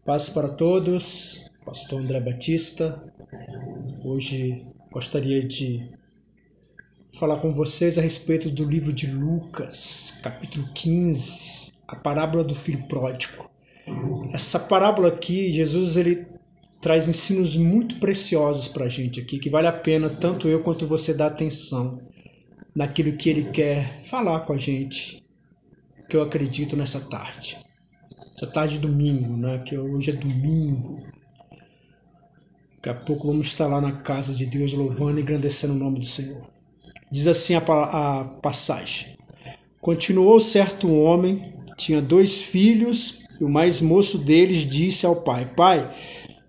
Paz para todos, Pastor André Batista. Hoje gostaria de falar com vocês a respeito do livro de Lucas, capítulo 15, a parábola do filho pródigo. Essa parábola aqui, Jesus ele traz ensinos muito preciosos para a gente aqui, que vale a pena tanto eu quanto você dar atenção naquilo que ele quer falar com a gente, que eu acredito nessa tarde. Essa tarde de domingo, né? Que hoje é domingo. Daqui a pouco vamos estar lá na casa de Deus louvando e engrandecendo o nome do Senhor. Diz assim a passagem. Continuou certo homem, tinha 2 filhos, e o mais moço deles disse ao pai: Pai,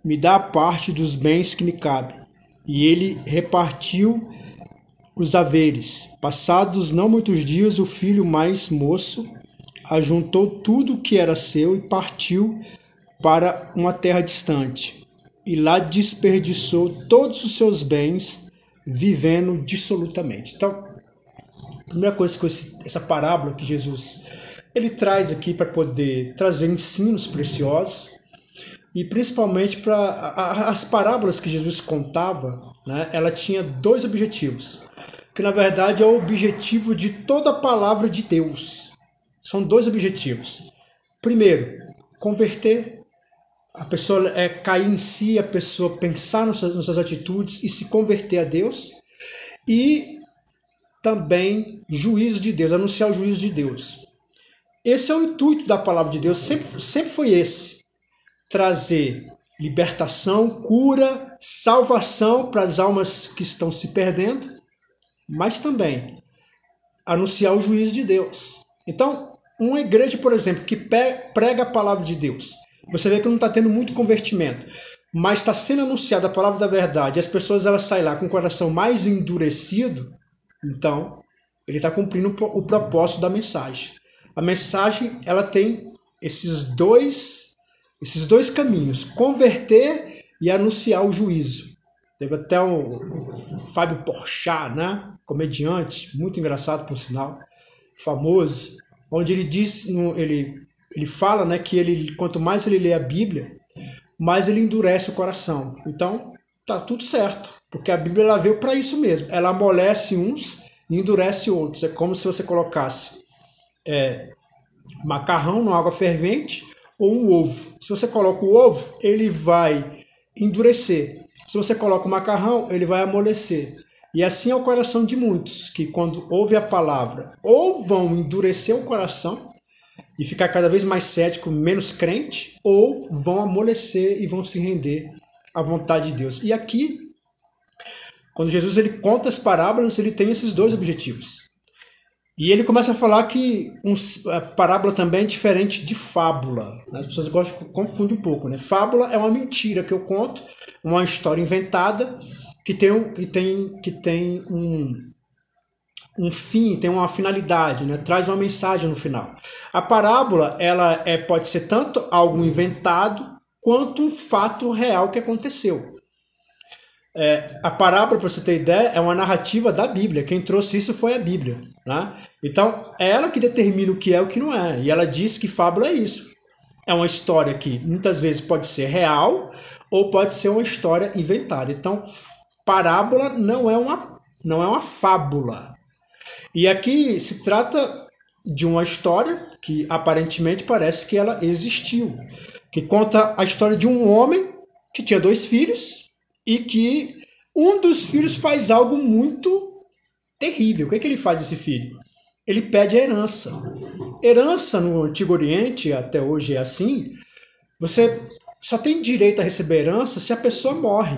me dá a parte dos bens que me cabe. E ele repartiu os haveres. Passados não muitos dias, o filho mais moço ajuntou tudo o que era seu e partiu para uma terra distante. E lá desperdiçou todos os seus bens, vivendo dissolutamente. Então, a primeira coisa que essa parábola que Jesus ele traz aqui para poder trazer ensinos preciosos, e principalmente para as parábolas que Jesus contava, né, ela tinha 2 objetivos, que na verdade é o objetivo de toda a palavra de Deus. São 2 objetivos. Primeiro, converter. A pessoa cair em si, a pessoa pensar nas suas atitudes e se converter a Deus. E também juízo de Deus, anunciar o juízo de Deus. Esse é o intuito da palavra de Deus, sempre foi esse. Trazer libertação, cura, salvação para as almas que estão se perdendo, mas também anunciar o juízo de Deus. Então, uma igreja, por exemplo, que prega a palavra de Deus, você vê que não está tendo muito convertimento, mas está sendo anunciada a palavra da verdade, e as pessoas elas saem lá com o coração mais endurecido, então ele está cumprindo o propósito da mensagem. A mensagem ela tem esses dois caminhos, converter e anunciar o juízo. Teve até o Fábio Porchat, né? Comediante, muito engraçado por sinal, famoso, onde ele diz, ele fala, né, que quanto mais ele lê a Bíblia, mais ele endurece o coração. Então, tá tudo certo, porque a Bíblia ela veio para isso mesmo. Ela amolece uns e endurece outros. É como se você colocasse macarrão na água fervente ou um ovo. Se você coloca o ovo, ele vai endurecer. Se você coloca o macarrão, ele vai amolecer. E assim é o coração de muitos, que quando ouvem a palavra, ou vão endurecer o coração e ficar cada vez mais cético, menos crente, ou vão amolecer e vão se render à vontade de Deus. E aqui, quando Jesus ele conta as parábolas, ele tem esses 2 objetivos. E ele começa a falar que a parábola também é diferente de fábula. As pessoas gostam de confundir um pouco, né? Fábula é uma mentira que eu conto, uma história inventada, que tem um fim, tem uma finalidade, né? Traz uma mensagem no final. A parábola ela pode ser tanto algo inventado quanto um fato real que aconteceu. A parábola, para você ter ideia, é uma narrativa da Bíblia. Quem trouxe isso foi a Bíblia, né? Então, é ela que determina o que é e o que não é. E ela diz que fábula é isso. É uma história que muitas vezes pode ser real ou pode ser uma história inventada. Então, parábola não é uma fábula. E aqui se trata de uma história que aparentemente parece que ela existiu, que conta a história de um homem que tinha 2 filhos e que um dos filhos faz algo muito terrível. O que ele faz, esse filho? Ele pede a herança. Herança no Antigo Oriente, até hoje é assim, você só tem direito a receber herança se a pessoa morre.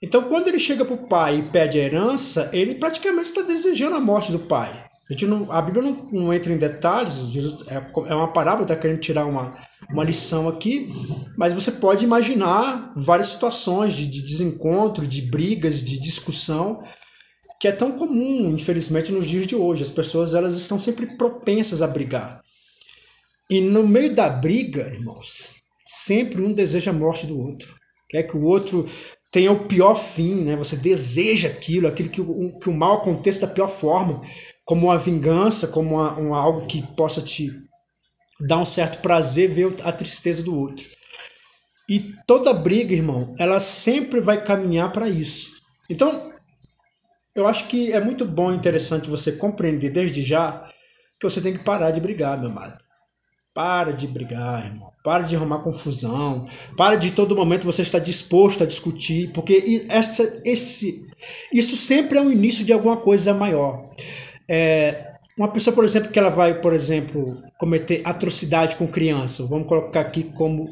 Então, quando ele chega para o pai e pede a herança, ele praticamente está desejando a morte do pai. A Bíblia não entra em detalhes, é uma parábola, está querendo tirar uma lição aqui, mas você pode imaginar várias situações de desencontro, de brigas, de discussão, que é tão comum, infelizmente, nos dias de hoje. As pessoas elas estão sempre propensas a brigar. E no meio da briga, irmãos, sempre um deseja a morte do outro. Quer que o outro tenha o pior fim, né? Você deseja aquilo que o mal aconteça da pior forma, como uma vingança, como algo que possa te dar um certo prazer ver a tristeza do outro. E toda briga, irmão, ela sempre vai caminhar para isso. Então, eu acho que é muito bom e interessante você compreender desde já que você tem que parar de brigar, meu amado. Para de brigar, irmão. Para de arrumar confusão. Para de todo momento você estar disposto a discutir, porque isso sempre é o início de alguma coisa maior. Uma pessoa, por exemplo, que ela vai, por exemplo, cometer atrocidade com criança, vamos colocar aqui como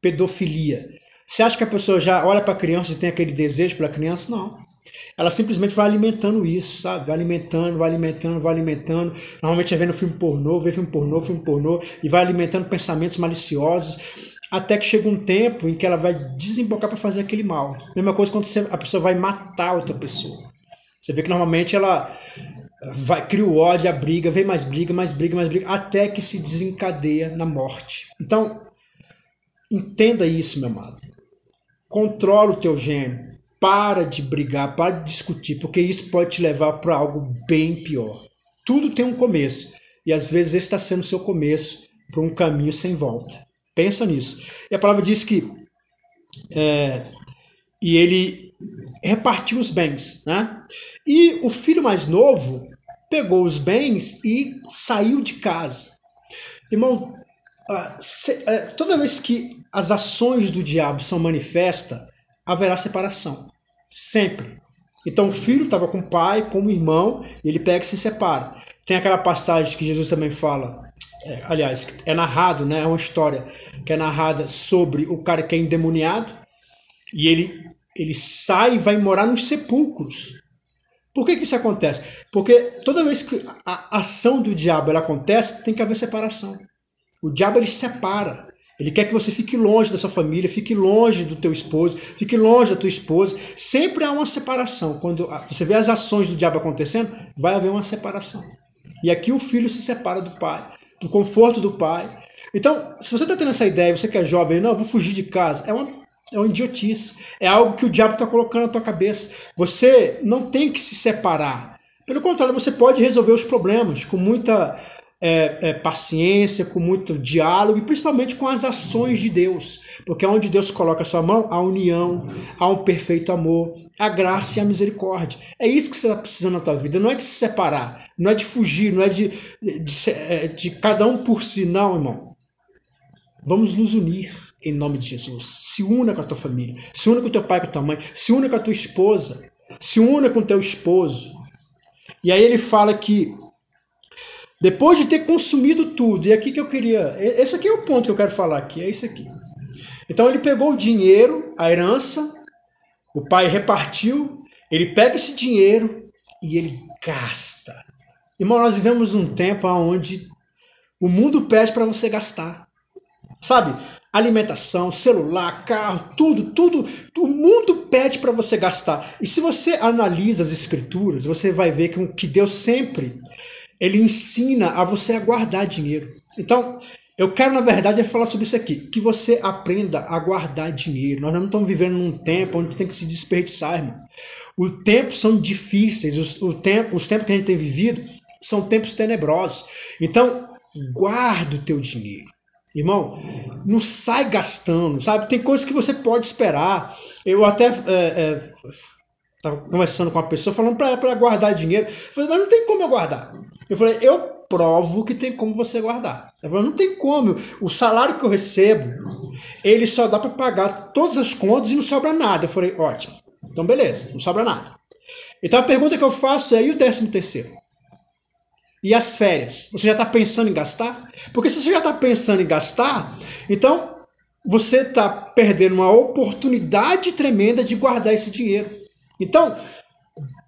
pedofilia. Você acha que a pessoa já olha para a criança e tem aquele desejo pela criança? Não. Ela simplesmente vai alimentando isso, sabe? Vai alimentando, vai alimentando, vai alimentando. Normalmente é vendo filme pornô, vê filme pornô, e vai alimentando pensamentos maliciosos, até que chega um tempo em que ela vai desembocar para fazer aquele mal. Mesma coisa quando a pessoa vai matar outra pessoa. Você vê que normalmente ela cria o ódio, a briga, vem mais briga, até que se desencadeia na morte. Então, entenda isso, meu amado. Controla o teu gênio. Para de brigar, para de discutir, porque isso pode te levar para algo bem pior. Tudo tem um começo, e às vezes esse está sendo o seu começo para um caminho sem volta. Pensa nisso. E a palavra diz que e ele repartiu os bens, né? E o filho mais novo pegou os bens e saiu de casa. Irmão, toda vez que as ações do diabo são manifestas, haverá separação. Sempre. Então o filho estava com o pai, com o irmão, e ele pega e se separa. Tem aquela passagem que Jesus também fala, aliás, é narrado, né? É uma história que é narrada sobre o cara que é endemoniado, e ele sai e vai morar nos sepulcros. Por que isso acontece? Porque toda vez que a ação do diabo ela acontece, tem que haver separação. O diabo ele separa. Ele quer que você fique longe da sua família, fique longe do teu esposo, fique longe da tua esposa. Sempre há uma separação. Quando você vê as ações do diabo acontecendo, vai haver uma separação. E aqui o filho se separa do pai, do conforto do pai. Então, se você está tendo essa ideia, você que é jovem, não, eu vou fugir de casa, é uma idiotice. É algo que o diabo está colocando na tua cabeça. Você não tem que se separar. Pelo contrário, você pode resolver os problemas com muita paciência, com muito diálogo e principalmente com as ações de Deus. Porque onde Deus coloca a sua mão, há união, há um perfeito amor, a graça e a misericórdia. É isso que você está precisando na tua vida. Não é de se separar, não é de fugir, não é de cada um por si, não, irmão. Vamos nos unir em nome de Jesus. Se una com a tua família, se una com o teu pai, com a tua mãe, se una com a tua esposa, se una com o teu esposo. E aí ele fala que depois de ter consumido tudo, e aqui que eu queria... Esse aqui é o ponto que eu quero falar aqui, é isso aqui. Então ele pegou o dinheiro, a herança, o pai repartiu, ele pega esse dinheiro e ele gasta. Irmão, nós vivemos um tempo onde o mundo pede para você gastar. Sabe? Alimentação, celular, carro, tudo, o mundo pede para você gastar. E se você analisa as escrituras, você vai ver que Deus sempre... Ele ensina a você a guardar dinheiro. Então, eu quero, na verdade, falar sobre isso aqui. Que você aprenda a guardar dinheiro. Nós não estamos vivendo num tempo onde tem que se desperdiçar, irmão. Os tempos são difíceis. Os tempos que a gente tem vivido são tempos tenebrosos. Então, guarda o teu dinheiro. Irmão, não sai gastando, sabe? Tem coisas que você pode esperar. Eu até... estava conversando com uma pessoa, falando para ela guardar dinheiro. Eu falei, mas não tem como eu guardar. Eu falei, eu provo que tem como você guardar. Ela falou, não tem como. O salário que eu recebo, ele só dá para pagar todas as contas e não sobra nada. Eu falei, ótimo. Então, beleza, não sobra nada. Então, a pergunta que eu faço é, e o 13º? E as férias? Você já está pensando em gastar? Porque se você já está pensando em gastar, então você está perdendo uma oportunidade tremenda de guardar esse dinheiro. Então,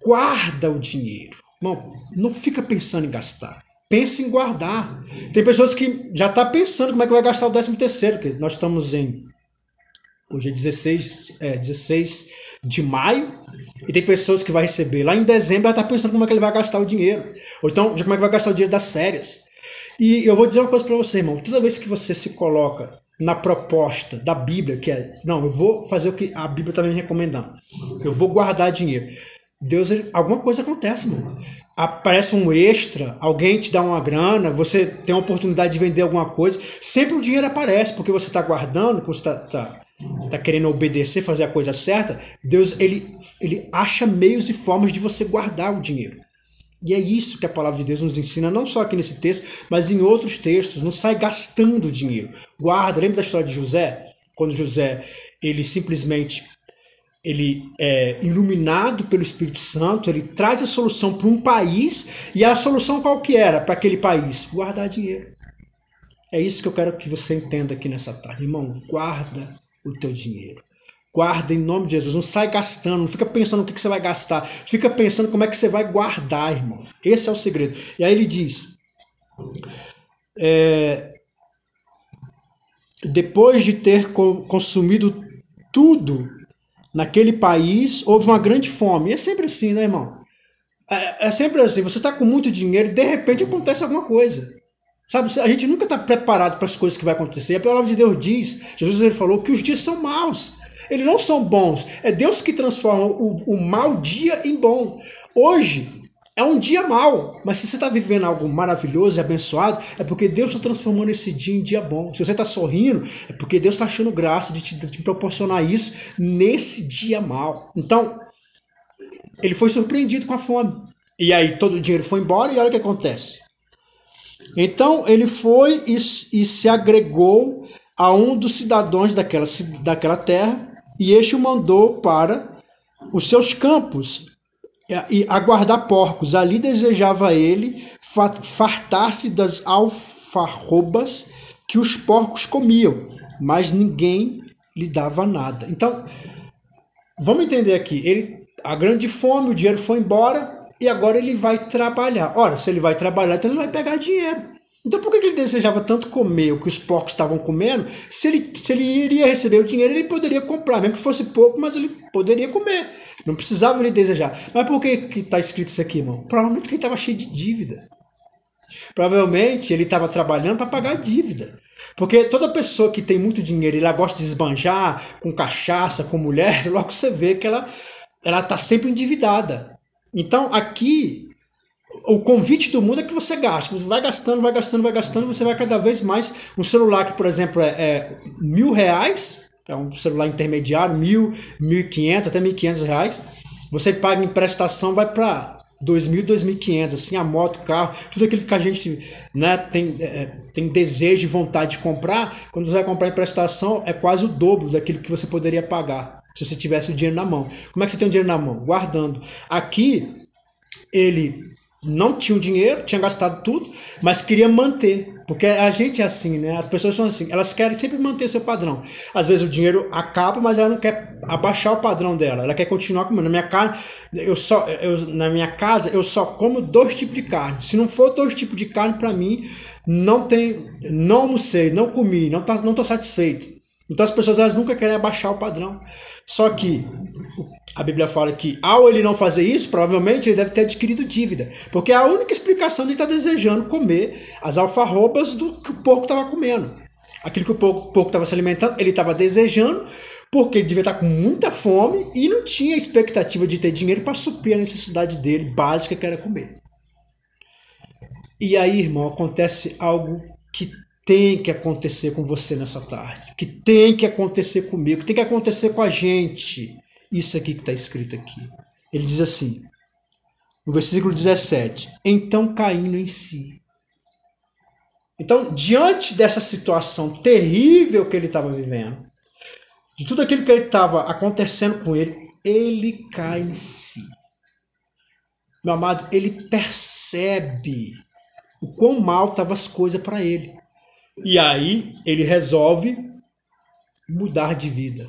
guarda o dinheiro. Irmão, não fica pensando em gastar. Pense em guardar. Tem pessoas que já estão pensando como é que vai gastar o 13º, porque nós estamos hoje é 16 de maio, e tem pessoas que vai receber lá em dezembro, ela está pensando como é que ele vai gastar o dinheiro. Ou então, já como é que vai gastar o dinheiro das férias. E eu vou dizer uma coisa para você, irmão. Toda vez que você se coloca na proposta da Bíblia, que é, não, eu vou fazer o que a Bíblia está me recomendando. Eu vou guardar dinheiro. Deus, alguma coisa acontece, irmão. aparece um extra, alguém te dá uma grana, você tem a oportunidade de vender alguma coisa, sempre o dinheiro aparece, porque você está guardando, você está querendo obedecer, fazer a coisa certa. Deus ele acha meios e formas de você guardar o dinheiro. E é isso que a palavra de Deus nos ensina, não só aqui nesse texto, mas em outros textos. Não sai gastando dinheiro. Guarda. Lembra da história de José? Quando José, ele simplesmente, ele é iluminado pelo Espírito Santo, ele traz a solução para um país, e a solução qual que era para aquele país? Guardar dinheiro. É isso que eu quero que você entenda aqui nessa tarde. Irmão, guarda o teu dinheiro. Guarda em nome de Jesus. Não sai gastando, não fica pensando no que você vai gastar. Fica pensando como é que você vai guardar, irmão. Esse é o segredo. E aí ele diz, depois de ter consumido tudo naquele país, houve uma grande fome. E é sempre assim, né, irmão? É sempre assim. Você está com muito dinheiro e de repente acontece alguma coisa. Sabe, a gente nunca está preparado para as coisas que vai acontecer. A palavra de Deus diz, Jesus ele falou que os dias são maus. Eles não são bons. É Deus que transforma o mau dia em bom. Hoje é um dia mau, mas se você está vivendo algo maravilhoso e abençoado, é porque Deus está transformando esse dia em dia bom. Se você está sorrindo, é porque Deus está achando graça de te proporcionar isso nesse dia mau. Então, ele foi surpreendido com a fome. E aí todo o dinheiro foi embora e olha o que acontece. Então ele foi e se agregou a um dos cidadãos daquela terra, e este o mandou para os seus campos e aguardar porcos. Ali desejava ele fartar-se das alfarrobas que os porcos comiam, mas ninguém lhe dava nada. Então, vamos entender aqui, a grande fome, o dinheiro foi embora, e agora ele vai trabalhar. Ora, se ele vai trabalhar, então ele vai pegar dinheiro. Então por que ele desejava tanto comer o que os porcos estavam comendo? Se ele iria receber o dinheiro, ele poderia comprar, mesmo que fosse pouco, mas ele poderia comer. Não precisava ele desejar. Mas por que está escrito isso aqui, irmão? Provavelmente porque ele estava cheio de dívida. Provavelmente ele estava trabalhando para pagar a dívida. Porque toda pessoa que tem muito dinheiro e ela gosta de esbanjar com cachaça, com mulher, logo você vê que ela está sempre endividada. Então, aqui, o convite do mundo é que você gaste. Você vai gastando, vai gastando, vai gastando, você vai cada vez mais. Um celular que, por exemplo, é R$1.000, é um celular intermediário, 1.000, 1.500, até R$1.500. Você paga em prestação, vai para 2.000, 2.500, assim, a moto, carro, tudo aquilo que a gente, né, tem desejo e vontade de comprar. Quando você vai comprar em prestação, é quase o dobro daquilo que você poderia pagar se você tivesse o dinheiro na mão. Como é que você tem o dinheiro na mão? Guardando. Aqui, ele não tinha o dinheiro, tinha gastado tudo, mas queria manter. Porque a gente é assim, né? As pessoas são assim, elas querem sempre manter seu padrão. Às vezes o dinheiro acaba, mas ela não quer abaixar o padrão dela. Ela quer continuar comendo. Na minha casa, eu só como 2 tipos de carne. Se não for 2 tipos de carne, para mim, não almocei, não comi, não tô satisfeito. Então as pessoas elas nunca querem abaixar o padrão. Só que a Bíblia fala que ao ele não fazer isso, provavelmente ele deve ter adquirido dívida. Porque é a única explicação de ele estar desejando comer as alfarrobas do que o porco estava comendo. Aquilo que o porco estava se alimentando, ele estava desejando, porque ele devia estar com muita fome e não tinha expectativa de ter dinheiro para suprir a necessidade dele, básica, que era comer. E aí, irmão, acontece algo que tem que acontecer com você nessa tarde, que tem que acontecer comigo, que tem que acontecer com a gente. Isso aqui que está escrito aqui. Ele diz assim, no versículo 17, então caindo em si. Então, diante dessa situação terrível que ele estava vivendo, de tudo aquilo que ele estava acontecendo com ele, ele cai em si. Meu amado, ele percebe o quão mal estavam as coisas para ele. E aí ele resolve mudar de vida.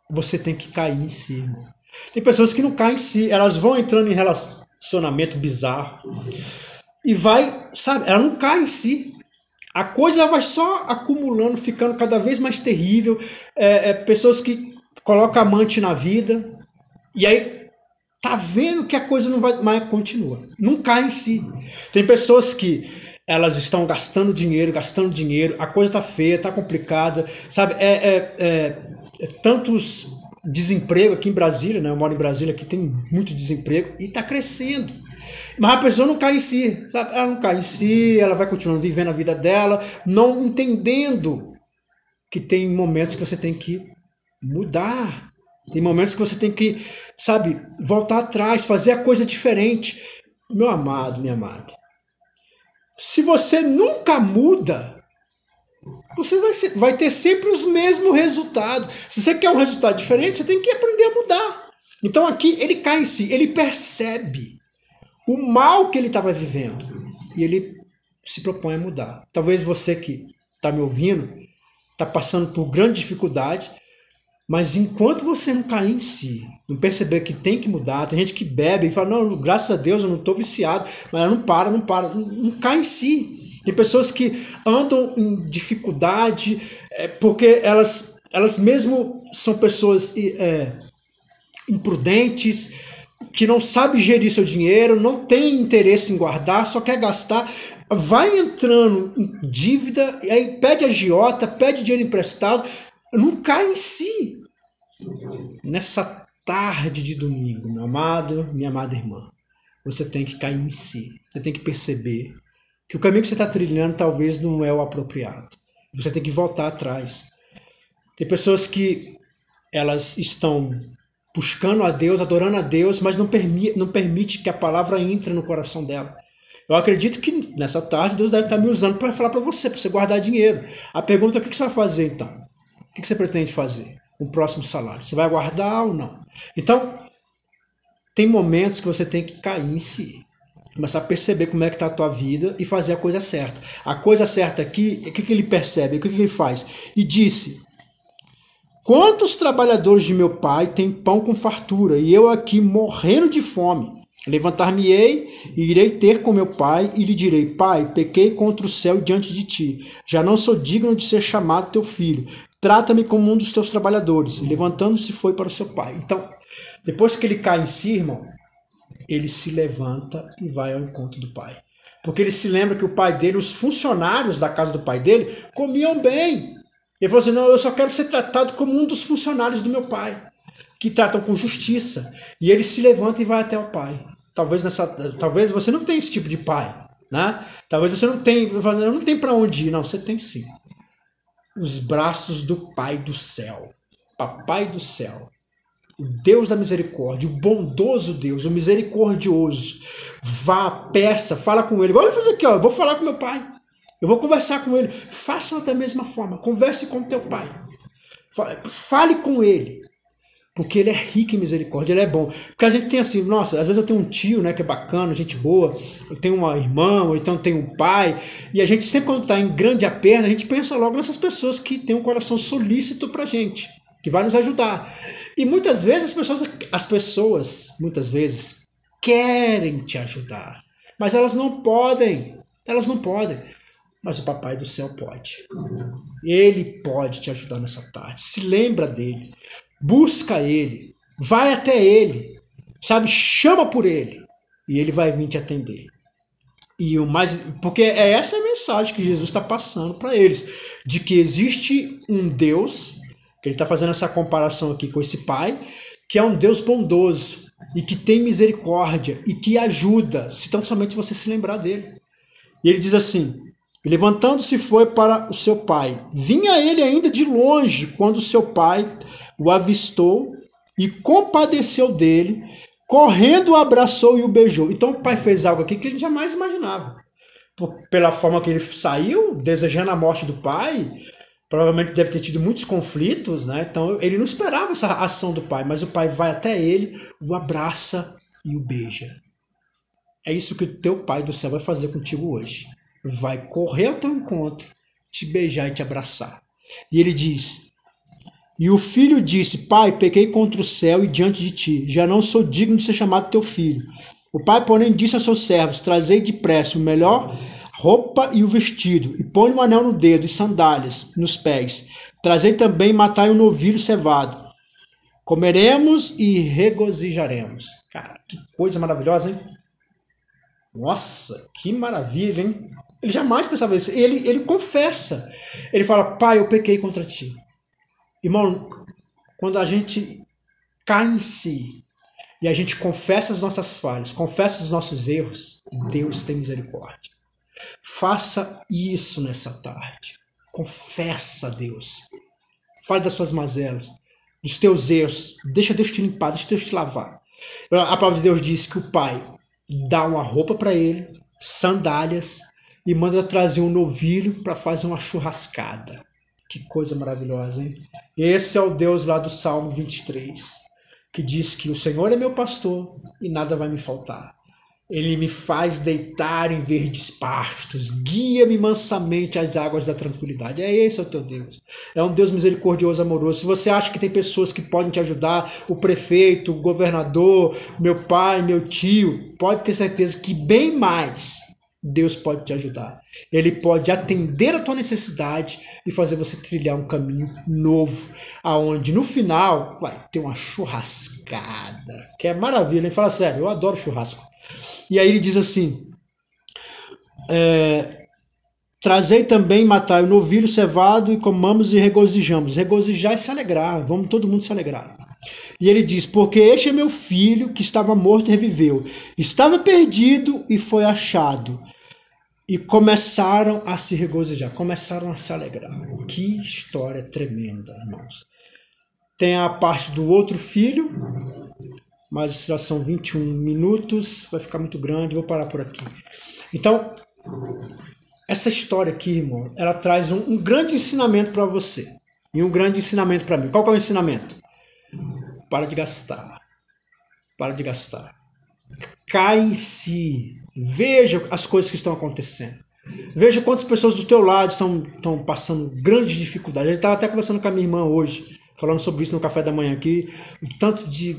Você tem que cair em si, irmão. Tem pessoas que não caem em si, elas vão entrando em relacionamento bizarro e ela não cai em si. A coisa vai só acumulando, ficando cada vez mais terrível. Pessoas que colocam amante na vida e aí tá vendo que a coisa não vai mais, continua. Não cai em si. Tem pessoas que elas estão gastando dinheiro, a coisa tá feia, tá complicada, sabe? Tantos desemprego aqui em Brasília, né? Eu moro em Brasília, aqui tem muito desemprego e está crescendo. Mas a pessoa não cai em si, sabe? Ela não cai em si, ela vai continuando vivendo a vida dela, não entendendo que tem momentos que você tem que mudar. Tem momentos que você tem que, sabe, voltar atrás, fazer a coisa diferente. Meu amado, minha amada, se você nunca muda, você vai ter sempre os mesmos resultados. Se você quer um resultado diferente, você tem que aprender a mudar. Então aqui ele cai em si, ele percebe o mal que ele estava vivendo e ele se propõe a mudar. Talvez você que está me ouvindo está passando por grande dificuldade, mas enquanto você não cair em si, não perceber que tem que mudar, tem gente que bebe e fala, não, graças a Deus eu não estou viciado, mas ela não cai em si. Tem pessoas que andam em dificuldade porque elas mesmo são pessoas imprudentes, que não sabe gerir seu dinheiro, não tem interesse em guardar, só quer gastar, vai entrando em dívida, e aí pede agiota, pede dinheiro emprestado, não cai em si. Nessa tarde de domingo, meu amado, minha amada irmã, você tem que cair em si. Você tem que perceber que o caminho que você está trilhando talvez não é o apropriado. Você tem que voltar atrás. Tem pessoas que elas estão buscando a Deus, adorando a Deus, mas não permite que a palavra entre no coração dela. Eu acredito que nessa tarde Deus deve estar me usando para falar para você guardar dinheiro. A pergunta é o que você vai fazer então? O que você pretende fazer? O próximo salário. Você vai guardar ou não? Então, tem momentos que você tem que cair em si. Começar a perceber como é que está a tua vida e fazer a coisa certa. A coisa certa aqui, o que ele percebe? O que ele faz? E disse: quantos trabalhadores de meu pai têm pão com fartura, e eu aqui morrendo de fome? Levantar-me-ei e irei ter com meu pai, e lhe direi: Pai, pequei contra o céu diante de ti. Já não sou digno de ser chamado teu filho. Trata-me como um dos teus trabalhadores. E levantando-se foi para o seu pai. Então, depois que ele cai em si, irmão, ele se levanta e vai ao encontro do pai. Porque ele se lembra que o pai dele, os funcionários da casa do pai dele, comiam bem. Ele falou assim: não, eu só quero ser tratado como um dos funcionários do meu pai, que tratam com justiça. E ele se levanta e vai até o pai. Talvez você não tenha esse tipo de pai, né? Talvez você não tenha para onde ir. Não, você tem sim. Os braços do Pai do céu. Papai do céu. O Deus da misericórdia, o bondoso Deus, o misericordioso. Vá, peça, fala com ele. Olha, fazer aqui, ó, eu vou falar com meu pai. Eu vou conversar com ele. Faça da mesma forma. Converse com teu pai. Fale com ele. Porque ele é rico em misericórdia, ele é bom. Porque a gente tem assim, nossa, às vezes eu tenho um tio, né, que é bacana, gente boa, eu tenho uma irmã, ou então tenho um pai, e a gente sempre quando está em grande aperto, a gente pensa logo nessas pessoas que têm um coração solícito pra gente, que vai nos ajudar. E muitas vezes as pessoas muitas vezes querem te ajudar, mas elas não podem. Mas o Papai do Céu pode. Ele pode te ajudar nessa tarde. Se lembra dele. Busca ele. Vai até ele. Sabe? Chama por ele. E ele vai vir te atender. E o mais, porque é essa a mensagem que Jesus está passando para eles. De que existe um Deus, que ele está fazendo essa comparação aqui com esse Pai, que é um Deus bondoso. E que tem misericórdia. E que ajuda. Se tão somente você se lembrar dele. E ele diz assim: e levantando-se foi para o seu pai. Vinha ele ainda de longe, quando seu pai o avistou e compadeceu dele, correndo o abraçou e o beijou. Então o pai fez algo aqui que ele jamais imaginava. Pela forma que ele saiu, desejando a morte do pai, provavelmente deve ter tido muitos conflitos, né? Então ele não esperava essa ação do pai, mas o pai vai até ele, o abraça e o beija. É isso que o teu Pai do céu vai fazer contigo hoje. Vai correr ao teu encontro, te beijar e te abraçar. E ele diz: e o filho disse: Pai, pequei contra o céu e diante de ti, já não sou digno de ser chamado teu filho. O pai, porém, disse aos seus servos: trazei depressa o melhor roupa e o vestido, e põe um anel no dedo e sandálias nos pés. Trazei também, matai um novilho cevado. Comeremos e regozijaremos. Cara, que coisa maravilhosa, hein? Nossa, que maravilha, hein? Ele jamais pensava isso. Ele confessa. Ele fala: Pai, eu pequei contra ti. Irmão, quando a gente cai em si e a gente confessa as nossas falhas, confessa os nossos erros, Deus tem misericórdia. Faça isso nessa tarde. Confessa a Deus. Fale das suas mazelas, dos teus erros. Deixa Deus te limpar, deixa Deus te lavar. A palavra de Deus diz que o pai dá uma roupa para ele, sandálias, e manda trazer um novilho para fazer uma churrascada. Que coisa maravilhosa, hein? Esse é o Deus lá do Salmo 23, que diz que o Senhor é meu pastor e nada vai me faltar. Ele me faz deitar em verdes pastos, guia-me mansamente às águas da tranquilidade. Esse é o teu Deus. É um Deus misericordioso, amoroso. Se você acha que tem pessoas que podem te ajudar, o prefeito, o governador, meu pai, meu tio, pode ter certeza que bem mais Deus pode te ajudar. Ele pode atender a tua necessidade e fazer você trilhar um caminho novo, aonde no final vai ter uma churrascada, que é maravilha, hein? Fala sério, eu adoro churrasco. E aí ele diz assim, trazei também, matai o novilho cevado e comamos e regozijamos. Regozijar é se alegrar, vamos todo mundo se alegrar. E ele diz, porque este é meu filho que estava morto e reviveu, estava perdido e foi achado. E começaram a se regozijar, começaram a se alegrar. Que história tremenda, irmãos. Tem a parte do outro filho, mas já são 21 minutos, vai ficar muito grande, vou parar por aqui. Então, essa história aqui, irmão, ela traz um grande ensinamento para você e um grande ensinamento para mim. Qual que é o ensinamento? Para de gastar. Para de gastar. Cai em si. Veja as coisas que estão acontecendo. Veja quantas pessoas do teu lado estão passando grandes dificuldades. Eu estava até conversando com a minha irmã hoje, falando sobre isso no café da manhã aqui. O tanto de...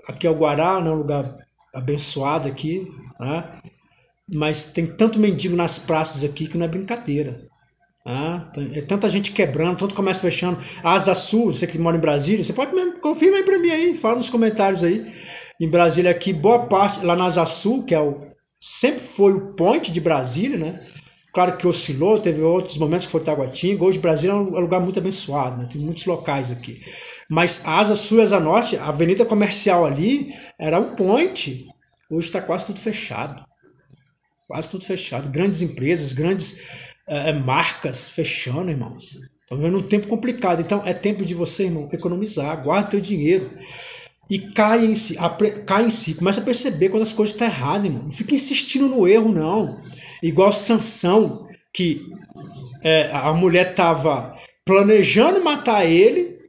Aqui é o Guará, né, um lugar abençoado aqui, né? Mas tem tanto mendigo nas praças aqui que não é brincadeira. Né? É tanta gente quebrando, tanto comércio fechando. A Asa Sul, você que mora em Brasília, você pode confirma aí para mim aí, fala nos comentários aí. Em Brasília aqui, boa parte, lá na Asa Sul, que sempre foi o point de Brasília, né? Claro que oscilou, teve outros momentos que foi Taguatinga. Hoje Brasília é um lugar muito abençoado, né? Tem muitos locais aqui. Mas a Asa Sul e a Asa Norte, a avenida comercial ali, era um point. Hoje está quase tudo fechado. Quase tudo fechado. Grandes empresas, grandes marcas fechando, irmãos. Estamos vivendo um tempo complicado. Então é tempo de você, irmão, economizar. Guarda teu dinheiro. E cai em si. Começa a perceber quando as coisas estão erradas, irmão. Não fica insistindo no erro, não. Igual Sansão, que a mulher estava planejando matar ele,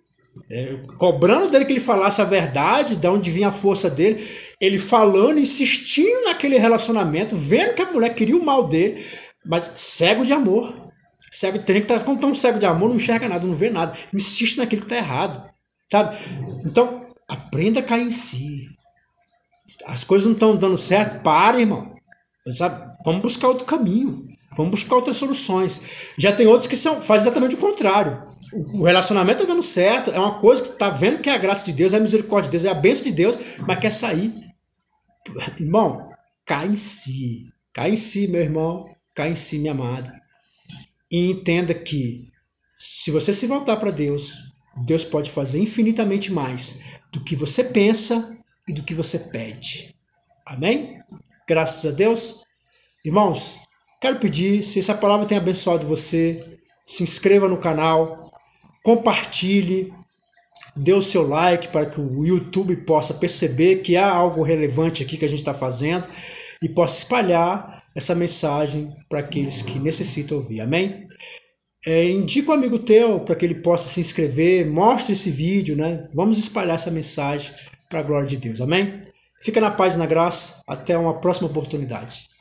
cobrando dele que ele falasse a verdade, de onde vinha a força dele, ele falando, insistindo naquele relacionamento, vendo que a mulher queria o mal dele, mas cego de amor. Tem que estar como tão cego de amor, não enxerga nada, não vê nada, insiste naquilo que está errado, sabe? Então, aprenda a cair em si. As coisas não estão dando certo, para, irmão. Sabe? Vamos buscar outro caminho. Vamos buscar outras soluções. Já tem outros que fazem exatamente o contrário. O relacionamento está dando certo, é uma coisa que você está vendo que é a graça de Deus, é a misericórdia de Deus, é a bênção de Deus, mas quer sair. Irmão, cai em si. Cai em si, meu irmão. Cai em si, minha amada. E entenda que se você se voltar para Deus, Deus pode fazer infinitamente mais do que você pensa e do que você pede. Amém? Graças a Deus. Irmãos, quero pedir, se essa palavra tem abençoado você, se inscreva no canal, compartilhe, dê o seu like para que o YouTube possa perceber que há algo relevante aqui que a gente está fazendo e possa espalhar essa mensagem para aqueles que necessitam ouvir. Amém? Indica um amigo teu para que ele possa se inscrever, mostre esse vídeo, né? Vamos espalhar essa mensagem para a glória de Deus. Amém? Fica na paz e na graça. Até uma próxima oportunidade.